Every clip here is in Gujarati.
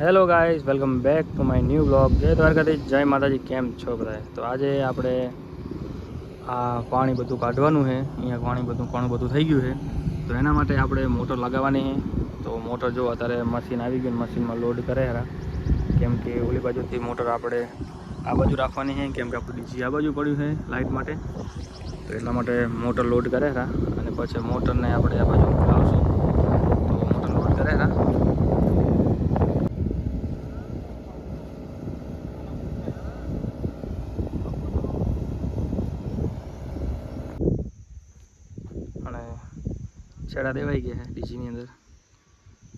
Hello guys, welcome back to my new blog. જય દ્વારકાધીશ, જય માતાજી. કેમ છો બધા? તો આજે આપણે આ પાણી બધું કાઢવાનું છે. અહીંયા પાણી ઘણું બધું થઈ ગયું છે, તો એના માટે આપણે મોટર લગાવવાની છે. તો મોટર જો અત્યારે મશીન આવી ગયું, મશીનમાં લોડ કરે ખરા, કેમ કે ઓલી બાજુથી મોટર આપણે આ બાજુ રાખવાની છે, કેમ કે આપણું ડીજી આ બાજુ પડ્યું છે લાઇટ માટે. તો એટલા માટે મોટર લોડ કરે ખરા, અને પછી મોટરને આપણે આ બાજુ લાવશું. તો મોટર લોડ કરે ખરા. અને છેડા દેવાઈ ગયા છે ડીજીની અંદર.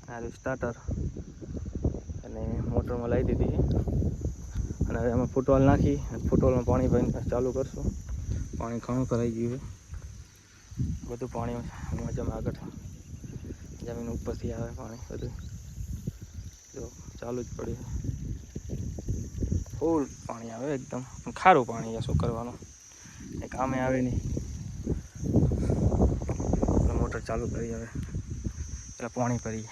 આ સ્ટાર્ટર અને મોટરમાં લાવી દીધી છે. અને હવે અમે ફૂટવાલ નાખી, ફૂટવાલમાં પાણી ભરીને ચાલુ કરશું. પાણી ઘણું ભરાઈ ગયું છે, બધું પાણી જમે આગળ જમીન ઉપરથી આવે પાણી બધું. જો ચાલુ જ પડ્યું છે, ફૂલ પાણી આવે એકદમ ખારું પાણી. શું કરવાનું, એ કામે આવે નહીં. મોટર ચાલુ કરી હવે, એટલે પાણી ભરી.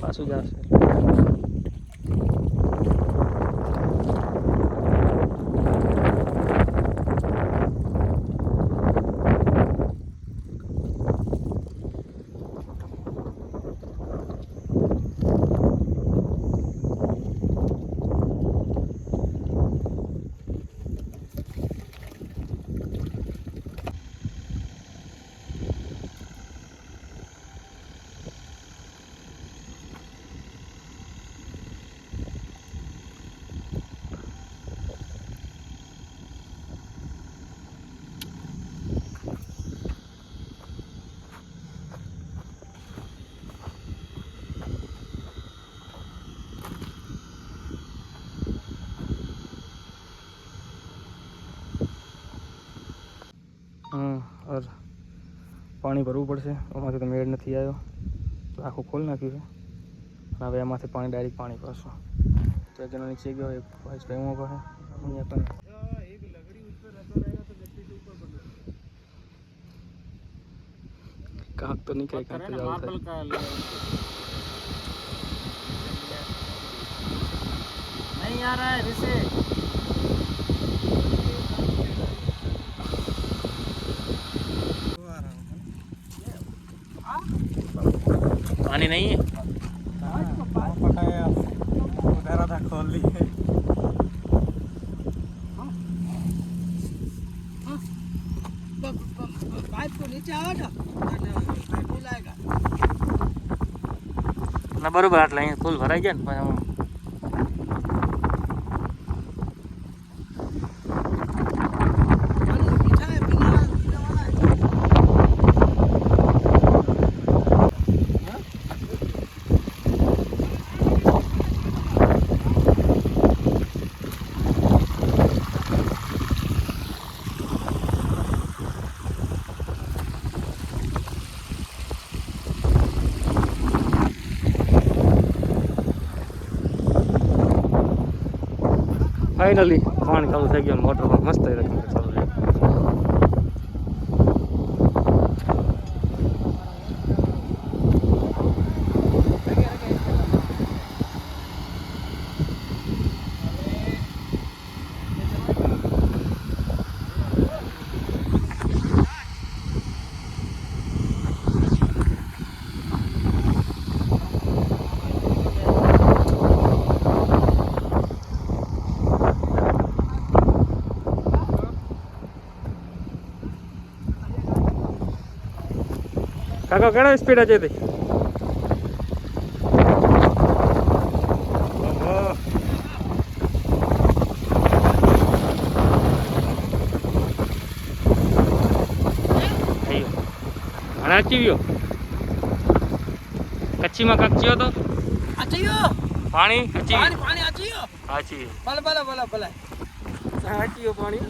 પાછું જ આવશે. પાણી ભરવું પડશે. એમાંથી તો મેળ નથી આવ્યો, તો આખું ખોલી નાખ્યું છે. હવે એમાંથી પાણી ડાયરેક્ટ પાણી ભરશું. તો એક જણો નીચે ગયો, એક ભાઈ સ્પ્રેમાં પડે અહીંયા પણ. કાંક તો નીકળે, કાંક તો જાવ થાય. नहीं आ रहा है रिसे। पानी नहीं है, उधर था खोल लिए। पाइप को नीचे आओ ना बरोबर आटला અહીંયા ફૂલ ભરાઈ ગયા ને પછી ફાઇનલી પાણી ચાલુ થઈ ગયું. મોટરમાં મસ્ત ચાલુ થઈ. કાકા કેળા સ્પીડ છે તે? આચી ગયો કચ્છીમાં કાક ચિયો તો आचियो પાણી કચ્છી पानी पानी आचियो આચી भले भले भले भले આચીયો પાણી